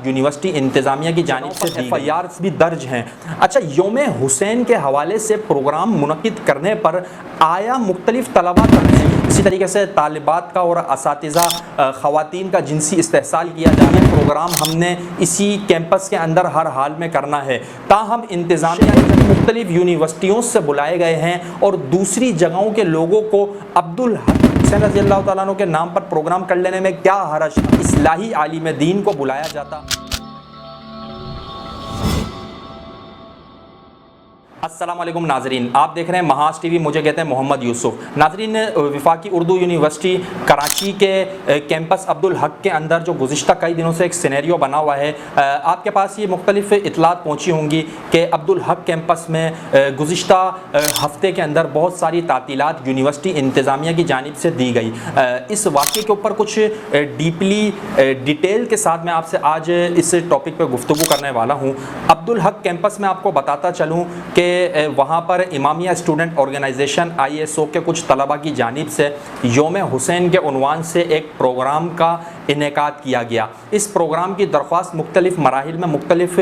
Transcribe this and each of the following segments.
University انتظامیہ کی جانب سے FIRs بھی درج ہیں۔ اچھا، یوم حسین کے حوالے سے پروگرام منعقد کرنے پر آیا مختلف طلباء تنظیم، اسی طریقے سے طالبات کا اور اساتذہ خواتین کا جنسی استحصال کیا جانا ہے، پروگرام ہم نے اسی کیمپس کے اندر ہر حال میں کرنا ہے۔ تاہم انتظامیہ مختلف یونیورسٹیوں سے بلائے گئے ہیں اور دوسری جگہوں کے لوگوں کو عبدالحق حسین رضی اللہ تعالیٰ عنہ کے نام پر پروگرام کر لینے میں کیا حرج، اصلاحی عالم دین کو بلایا جاتا۔ السلام علیکم ناظرین، آپ دیکھ رہے ہیں محاذ ٹی وی، مجھے کہتے ہیں محمد یوسف۔ ناظرین، وفاقی اردو یونیورسٹی کراچی کے کیمپس عبدالحق کے اندر جو گزشتہ کئی دنوں سے ایک سینیریو بنا ہوا ہے، آپ کے پاس یہ مختلف اطلاعات پہنچی ہوں گی کہ عبدالحق کیمپس میں گزشتہ ہفتے کے اندر بہت ساری تعطیلات یونیورسٹی انتظامیہ کی جانب سے دی گئی۔ اس واقعے کے اوپر کچھ ڈیٹیل کے ساتھ میں آپ سے آج اس ٹاپک پہ گفتگو کرنے والا ہوں۔ عبدالحق کیمپس میں آپ کو بتاتا چلوں کہ وہاں پر امامیہ اسٹوڈنٹ آرگنائزیشن ISO کے کچھ طلباء کی جانب سے یوم حسین کے عنوان سے ایک پروگرام کا انعقاد کیا گیا۔ اس پروگرام کی درخواست مختلف مراحل میں مختلف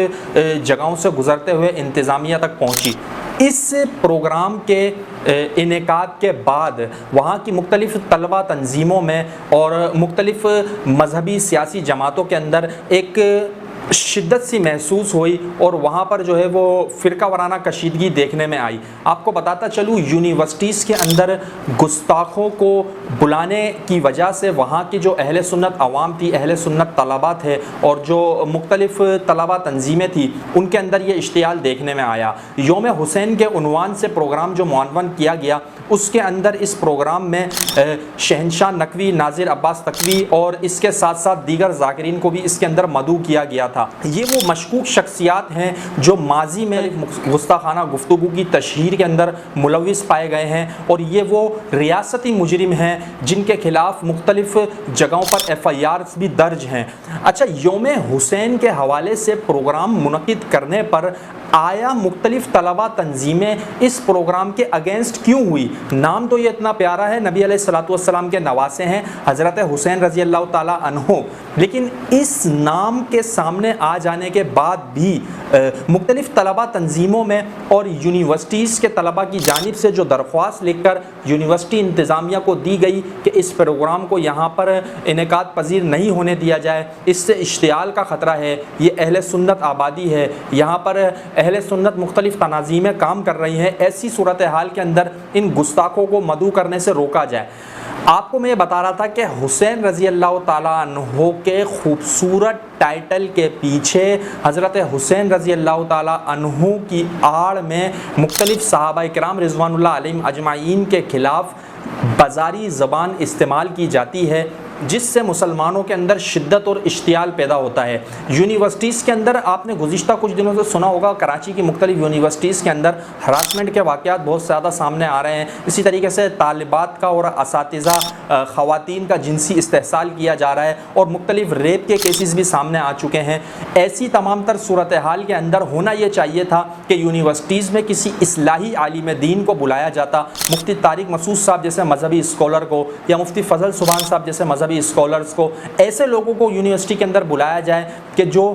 جگہوں سے گزرتے ہوئے انتظامیہ تک پہنچی۔ اس پروگرام کے انعقاد کے بعد وہاں کی مختلف طلباء تنظیموں میں اور مختلف مذہبی سیاسی جماعتوں کے اندر ایک شدت سی محسوس ہوئی اور وہاں پر جو ہے وہ فرقہ وارانہ کشیدگی دیکھنے میں آئی۔ آپ کو بتاتا چلوں، یونیورسٹیز کے اندر گستاخوں کو بلانے کی وجہ سے وہاں کی جو اہل سنت عوام تھی، اہل سنت طلباء تھے اور جو مختلف طلباء تنظیمیں تھیں، ان کے اندر یہ اشتعال دیکھنے میں آیا۔ یوم حسین کے عنوان سے پروگرام جو منعقد کیا گیا، اس کے اندر اس پروگرام میں شہنشاہ نقوی، ناظر عباس تقوی اور اس کے ساتھ ساتھ دیگر ذاکرین کو بھی اس کے اندر مدعو کیا گیا تھا۔ یہ وہ مشکوک شخصیات ہیں جو ماضی میں گستاخانہ گفتگو کی تشہیر کے اندر ملوث پائے گئے ہیں، اور یہ وہ ریاستی مجرم ہیں جن کے خلاف مختلف جگہوں پر FIRs بھی درج ہیں۔ اچھا، یوم حسین کے حوالے سے پروگرام منعقد کرنے پر آیا مختلف طلباء تنظیمیں اس پروگرام کے اگینسٹ کیوں ہوئی؟ نام تو یہ اتنا پیارا ہے، نبی علیہ الصلوۃ والسلام کے نواسے ہیں حضرت حسین رضی اللہ تعالیٰ عنہ، لیکن اس نام کے سامنے آ جانے کے بعد بھی مختلف طلباء تنظیموں میں اور یونیورسٹیز کے طلباء کی جانب سے جو درخواست لکھ کر یونیورسٹی انتظامیہ کو دی گئی کہ اس پروگرام کو یہاں پر انعقاد پذیر نہیں ہونے دیا جائے، اس سے اشتعال کا خطرہ ہے، یہ اہل سنت آبادی ہے، یہاں پر اہل سنت مختلف تناظیمیں کام کر رہی ہیں، ایسی صورتحال کے اندر ان گستاخوں کو مدعو کرنے سے روکا جائے۔ آپ کو میں یہ بتا رہا تھا کہ حسین رضی اللہ تعالیٰ عنہ کے خوبصورت ٹائٹل کے پیچھے حضرت حسین رضی اللہ تعالیٰ عنہ کی آڑ میں مختلف صحابہ کرام رضوان اللہ علیہم اجمعین کے خلاف بازاری زبان استعمال کی جاتی ہے، جس سے مسلمانوں کے اندر شدت اور اشتعال پیدا ہوتا ہے۔ یونیورسٹیز کے اندر آپ نے گزشتہ کچھ دنوں سے سنا ہوگا، کراچی کی مختلف یونیورسٹیز کے اندر ہراسمنٹ کے واقعات بہت زیادہ سامنے آ رہے ہیں۔ اسی طریقے سے طالبات کا اور اساتذہ خواتین کا جنسی استحصال کیا جا رہا ہے اور مختلف ریپ کے کیسز بھی سامنے آ چکے ہیں۔ ایسی تمام تر صورتحال کے اندر ہونا یہ چاہیے تھا کہ یونیورسٹیز میں کسی اصلاحی عالم دین کو بلایا جاتا، مفتی طارق مسعود صاحب جیسے مذہبی اسکالر کو یا مفتی فضل سبحان صاحب جیسے مذہبی اسکالرز کو، ایسے لوگوں کو یونیورسٹی کے اندر بلایا جائے کہ جو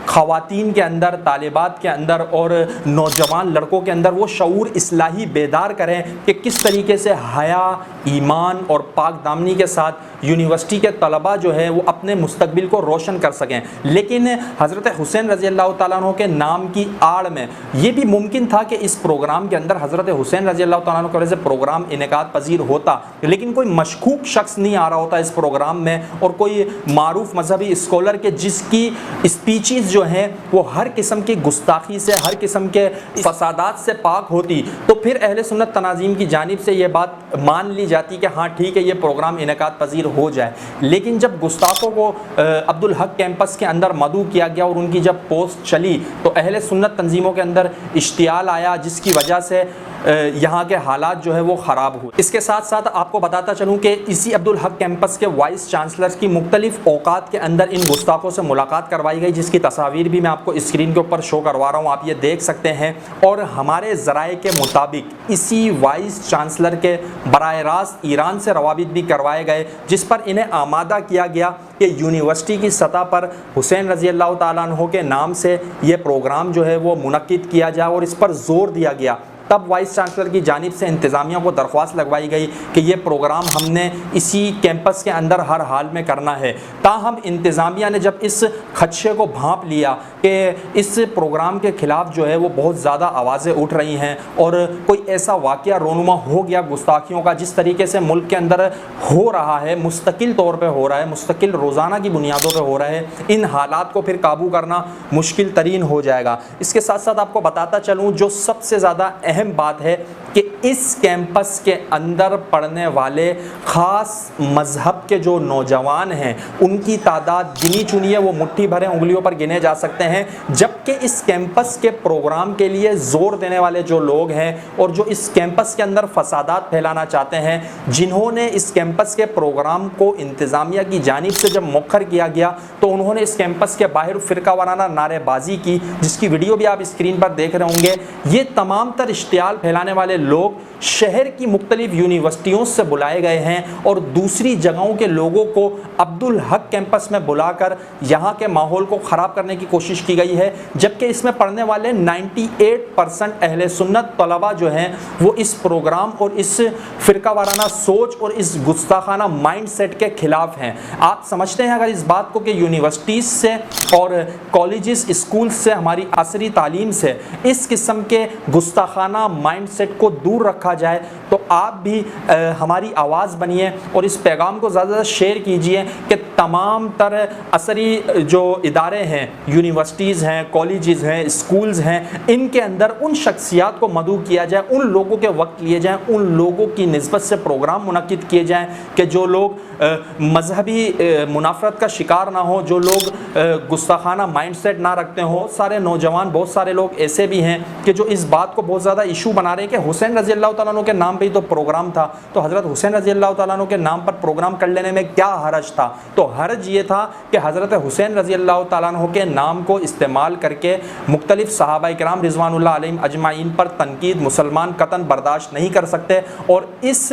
خواتین کے اندر، طالبات کے اندر اور نوجوان لڑکوں کے اندر وہ شعور اصلاحی بیدار کریں کہ کس طریقے سے حیا، ایمان اور پاک دامنی کے ساتھ یونیورسٹی کے طلباء جو ہے وہ اپنے مستقبل کو روشن کر سکیں۔ لیکن حضرت حسین رضی اللہ تعالیٰ عنہ کے نام کی آڑ میں یہ بھی ممکن تھا کہ اس پروگرام کے اندر حضرت حسین رضی اللہ تعالیٰ عنہ کی وجہ سے پروگرام انعقاد پذیر ہوتا، لیکن کوئی مشکوک شخص نہیں آ رہا ہوتا اس پروگرام میں، اور کوئی معروف مذہبی اسکالر کے جس کی اسپیچز جو ہیں وہ ہر قسم کی گستاخی سے، ہر قسم کے فسادات سے پاک ہوتی، تو پھر اہل سنت تناظیم کی جانب سے یہ بات مان لی جاتی کہ ہاں ٹھیک ہے، یہ پروگرام انعقاد پذیر ہو جائے۔ لیکن جب گستاخوں کو عبدالحق کیمپس کے اندر مدعو کیا گیا اور ان کی جب پوسٹ چلی تو اہل سنت تنظیموں کے اندر اشتعال آیا، جس کی وجہ سے یہاں کے حالات جو ہے وہ خراب ہوئے۔ اس کے ساتھ ساتھ آپ کو بتاتا چلوں کہ اسی عبدالحق کیمپس کے وائس چانسلر کی مختلف اوقات کے اندر ان گستاخوں سے ملاقات کروائی گئی، جس کی تصاویر بھی میں آپ کو اسکرین کے اوپر شو کروا رہا ہوں، آپ یہ دیکھ سکتے ہیں۔ اور ہمارے ذرائع کے مطابق اسی وائس چانسلر کے براہ راست ایران سے روابط بھی کروائے گئے، جس پر انہیں آمادہ کیا گیا کہ یونیورسٹی کی سطح پر حسین رضی اللہ تعالیٰ عنہ کے نام سے یہ پروگرام جو ہے وہ منعقد کیا جائے، اور اس پر زور دیا گیا۔ تب وائس چانسلر کی جانب سے انتظامیہ کو درخواست لگوائی گئی کہ یہ پروگرام ہم نے اسی کیمپس کے اندر ہر حال میں کرنا ہے۔ تاہم انتظامیہ نے جب اس خدشے کو بھانپ لیا کہ اس پروگرام کے خلاف جو ہے وہ بہت زیادہ آوازیں اٹھ رہی ہیں اور کوئی ایسا واقعہ رونما ہو گیا گستاخیوں کا جس طریقے سے ملک کے اندر ہو رہا ہے، مستقل طور پہ ہو رہا ہے، مستقل روزانہ کی بنیادوں پہ ہو رہا ہے، ان حالات کو پھر قابو کرنا مشکل ترین ہو جائے گا۔ اس کے ساتھ ساتھ آپ کو بتاتا چلوں جو سب سے زیادہ اہم بات ہے کہ اس کیمپس کے اندر پڑھنے والے خاص مذہب کے جو نوجوان ہیں ان کی تعداد گنی چنی ہے، وہ مٹھی بھرے انگلیوں پر گنے جا سکتے ہیں، جبکہ اس کیمپس کے پروگرام کے لیے زور دینے والے جو لوگ ہیں اور جو اس کیمپس کے اندر فسادات پھیلانا چاہتے ہیں، جنہوں نے اس کیمپس کے پروگرام کو انتظامیہ کی جانب سے جب مؤخر کیا گیا تو انہوں نے اس کیمپس کے باہر فرقہ وارانہ نعرے بازی کی، جس کی ویڈیو بھی آپ اسکرین پر دیکھ رہے ہوں گے۔ یہ تمام تر اشتعال پھیلانے والے لوگ شہر کی مختلف یونیورسٹیوں سے بلائے گئے ہیں اور دوسری جگہوں کے لوگوں کو عبدالحق کیمپس میں بلا کر یہاں کے ماحول کو خراب کرنے کی کوشش کی گئی ہے، جبکہ اس میں پڑھنے والے 98% اہل سنت طلبہ جو ہیں وہ اس پروگرام اور اس فرقہ وارانہ سوچ اور اس گستاخانہ مائنڈ سیٹ کے خلاف ہیں۔ آپ سمجھتے ہیں اگر اس بات کو کہ یونیورسٹیز سے اور کالجز اسکولز سے ہماری عصری تعلیم سے اس قسم کے گستاخانہ مائنڈ سیٹ کو دور رکھا جائے تو آپ بھی ہماری آواز بنیے اور اس پیغام کو زیادہ زیادہ شیئر کیجئے کہ تمام تر عصری جو ادارے ہیں، یونیورسٹیز ہیں، کالجز ہیں، اسکولز ہیں، ان کے اندر ان شخصیات کو مدعو کیا جائے، ان لوگوں کے وقت لیے جائیں، ان لوگوں کی نسبت سے پروگرام منعقد کیے جائیں کہ جو لوگ مذہبی منافرت کا شکار نہ ہو، جو لوگ گستاخانہ مائنڈ سیٹ نہ رکھتے ہوں۔ بہت سارے نوجوان، بہت سارے لوگ ایسے بھی ہیں کہ جو اس بات کو بہت زیادہ ایشو بنا رہے ہیں کہ حسین رضی اللہ تعالیٰ عنہ کے نام پہ ہی تو پروگرام تھا، تو حضرت حسین رضی اللہ تعالیٰ عنہ کے نام پر پروگرام کر لینے میں کیا حرج تھا؟ تو حرج یہ تھا کہ حضرت حسین رضی اللہ تعالیٰ عنہ کے نام کو استعمال کر کے مختلف صحابہ کرام رضوان اللہ علیہم اجمعین پر تنقید مسلمان قطعاً برداشت نہیں کر سکتے، اور اس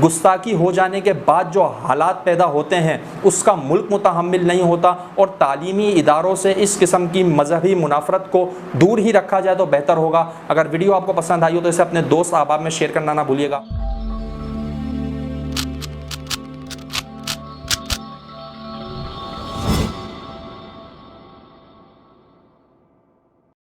گستاخی ہو جانے کے بعد جو حالات پیدا ہوتے ہیں اس کا ملک متحمل نہیں ہوتا، اور تعلیمی اداروں سے اس قسم کی مذہبی منافرت کو دور ہی رکھا جائے تو بہتر ہوگا۔ اگر ویڈیو آپ کو پسند آئی ہو تو اسے اپنے دوست احباب میں شیئر کرنا نہ بھولیے گا۔